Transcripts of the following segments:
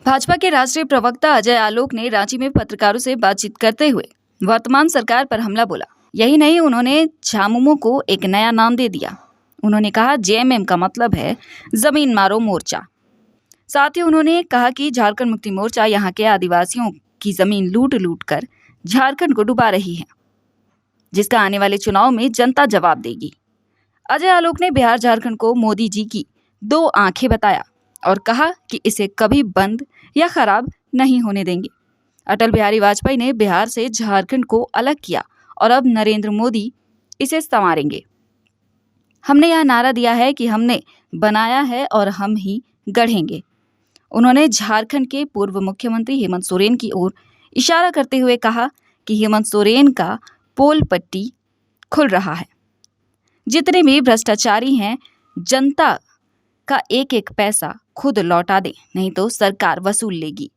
भाजपा के राष्ट्रीय प्रवक्ता अजय आलोक ने रांची में पत्रकारों से बातचीत करते हुए वर्तमान सरकार पर हमला बोला। यही नहीं, उन्होंने झामुमो को एक नया नाम दे दिया। उन्होंने कहा जेएमएम का मतलब है जमीन मारो मोर्चा। साथ ही उन्होंने कहा कि झारखंड मुक्ति मोर्चा यहाँ के आदिवासियों की जमीन लूट लूट कर झारखंड को डुबा रही है, जिसका आने वाले चुनाव में जनता जवाब देगी। अजय आलोक ने बिहार झारखंड को मोदी जी की दो आंखें बताया और कहा कि इसे कभी बंद या खराब नहीं होने देंगे। अटल बिहारी वाजपेयी ने बिहार से झारखंड को अलग किया और अब नरेंद्र मोदी इसे संवारेंगे। हमने यह नारा दिया है कि हमने बनाया है और हम ही गढ़ेंगे। उन्होंने झारखंड के पूर्व मुख्यमंत्री हेमंत सोरेन की ओर इशारा करते हुए कहा कि हेमंत सोरेन का पोल पट्टी खुल रहा है। जितने भी भ्रष्टाचारी हैं, जनता का एक एक पैसा खुद लौटा दे, नहीं तो सरकार वसूल लेगी।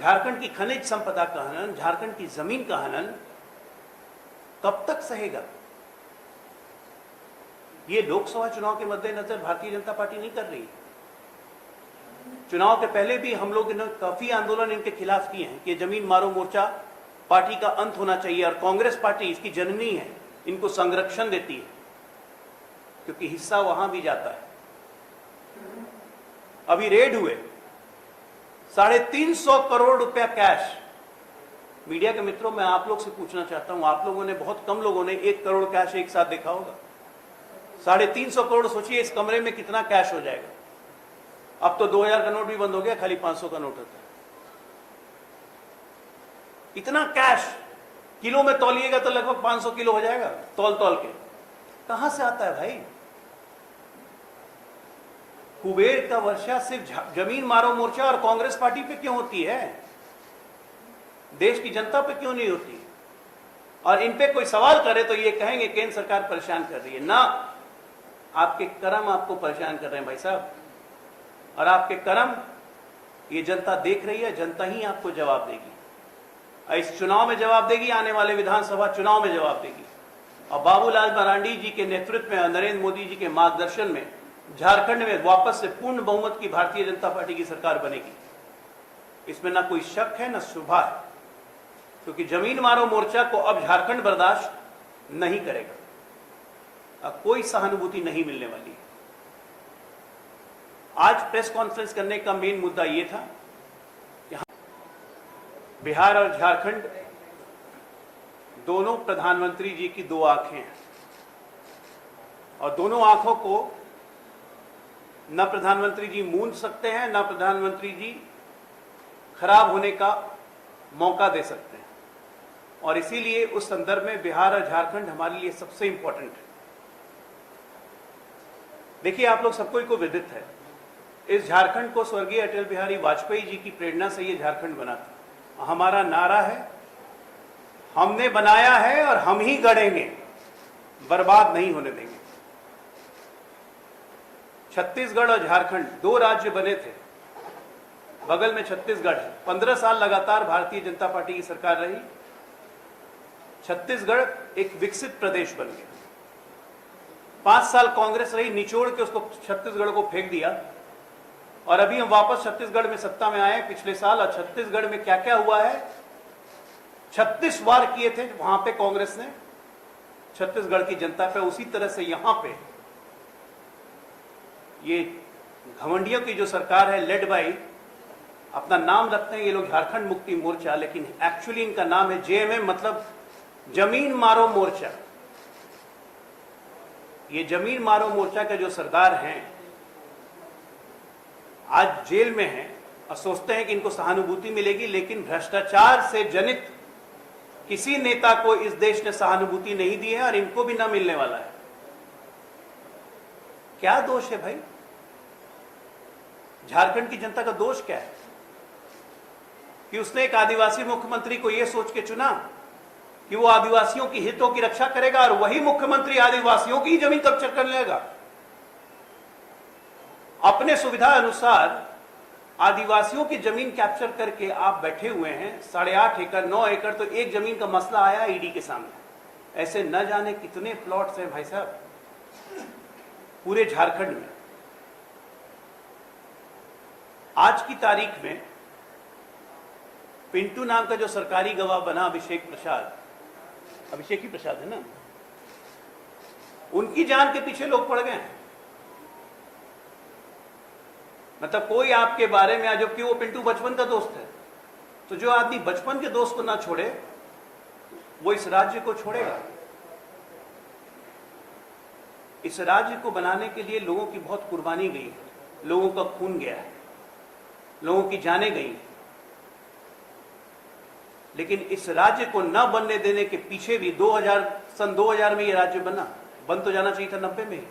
झारखंड की खनिज संपदा का हनन, झारखंड की जमीन का हनन कब तक सहेगा? ये लोकसभा चुनाव के मद्देनजर भारतीय जनता पार्टी नहीं कर रही। चुनाव के पहले भी हम लोग ने काफी आंदोलन इनके खिलाफ किए हैं कि जमीन मारो मोर्चा पार्टी का अंत होना चाहिए, और कांग्रेस पार्टी इसकी जननी है, इनको संरक्षण देती है क्योंकि हिस्सा वहां भी जाता है। अभी रेड हुए 350 करोड़ रुपया कैश। मीडिया के मित्रों, मैं आप लोग से पूछना चाहता हूं, आप लोगों ने, बहुत कम लोगों ने 1 करोड़ कैश एक साथ देखा होगा। 350 करोड़, सोचिए इस कमरे में कितना कैश हो जाएगा। अब तो 2000 का नोट भी बंद हो गया, खाली 500 का नोट होता है। इतना कैश किलो में तौलिएगा तो लगभग 500 किलो हो जाएगा, तौल तौल के। कहां से आता है भाई? कुबेर का वर्षा सिर्फ जमीन मारो मोर्चा और कांग्रेस पार्टी पे क्यों होती है? देश की जनता पे क्यों नहीं होती? और इन पे कोई सवाल करे तो ये कहेंगे केंद्र सरकार परेशान कर रही है। ना, आपके कर्म आपको परेशान कर रहे हैं भाई साहब, और आपके कर्म ये जनता देख रही है। जनता ही आपको जवाब देगी, इस चुनाव में जवाब देगी, आने वाले विधानसभा चुनाव में जवाब देगी। और बाबूलाल मरांडी जी के नेतृत्व में, नरेंद्र मोदी जी के मार्गदर्शन में झारखंड में वापस से पूर्ण बहुमत की भारतीय जनता पार्टी की सरकार बनेगी। इसमें ना कोई शक है ना शुभा है, क्योंकि जमीन मारो मोर्चा को अब झारखंड बर्दाश्त नहीं करेगा। अब कोई सहानुभूति नहीं मिलने वाली है। आज प्रेस कॉन्फ्रेंस करने का मेन मुद्दा यह था कि बिहार और झारखंड दोनों प्रधानमंत्री जी की दो आंखें हैं, और दोनों आंखों को न प्रधानमंत्री जी मूंद सकते हैं, न प्रधानमंत्री जी खराब होने का मौका दे सकते हैं। और इसीलिए उस संदर्भ में बिहार और झारखंड हमारे लिए सबसे इंपॉर्टेंट है। देखिए, आप लोग सबको को विदित है, इस झारखंड को स्वर्गीय अटल बिहारी वाजपेयी जी की प्रेरणा से ये झारखंड बना था। हमारा नारा है, हमने बनाया है और हम ही गढ़ेंगे, बर्बाद नहीं होने देंगे। छत्तीसगढ़ और झारखंड दो राज्य बने थे, बगल में छत्तीसगढ़ है। 15 साल लगातार भारतीय जनता पार्टी की सरकार रही। छत्तीसगढ़ एक विकसित प्रदेश बन गया। 5 साल कांग्रेस रही, निचोड़ के उसको छत्तीसगढ़ को फेंक दिया, और अभी हम वापस छत्तीसगढ़ में सत्ता में आए पिछले साल। और छत्तीसगढ़ में क्या क्या हुआ है? 36 वार किए थे वहां पे कांग्रेस ने छत्तीसगढ़ की जनता पे, उसी तरह से यहां पे ये घमंडियों की जो सरकार है, लेड बाई, अपना नाम रखते हैं ये लोग झारखंड मुक्ति मोर्चा, लेकिन एक्चुअली इनका नाम है जेएमएम, मतलब जमीन मारो मोर्चा। ये जमीन मारो मोर्चा के जो सरदार हैं आज जेल में हैं, और सोचते हैं कि इनको सहानुभूति मिलेगी, लेकिन भ्रष्टाचार से जनित किसी नेता को इस देश ने सहानुभूति नहीं दी है, और इनको भी ना मिलने वाला है। क्या दोष है भाई? झारखंड की जनता का दोष क्या है कि उसने एक आदिवासी मुख्यमंत्री को यह सोच के चुना कि वो आदिवासियों की हितों की रक्षा करेगा, और वही मुख्यमंत्री आदिवासियों की जमीन कब्जा कर लेगा। अपने सुविधा अनुसार आदिवासियों की जमीन कैप्चर करके आप बैठे हुए हैं। 8.5 एकड़ 9 एकड़ तो एक जमीन का मसला आया ईडी के सामने। ऐसे न जाने कितने प्लॉट्स हैं भाई साहब पूरे झारखंड में। आज की तारीख में पिंटू नाम का जो सरकारी गवाह बना अभिषेक ही प्रसाद है ना, उनकी जान के पीछे लोग पड़ गए हैं। मतलब कोई आपके बारे में, जबकि वो पिंटू बचपन का दोस्त है, तो जो आदमी बचपन के दोस्त को ना छोड़े वो इस राज्य को छोड़ेगा। इस राज्य को बनाने के लिए लोगों की बहुत कुर्बानी गई, लोगों का खून गया है, लोगों की जानें गई, लेकिन इस राज्य को न बनने देने के पीछे भी सन 2000 में ये राज्य बन तो जाना चाहिए था 90 में ही।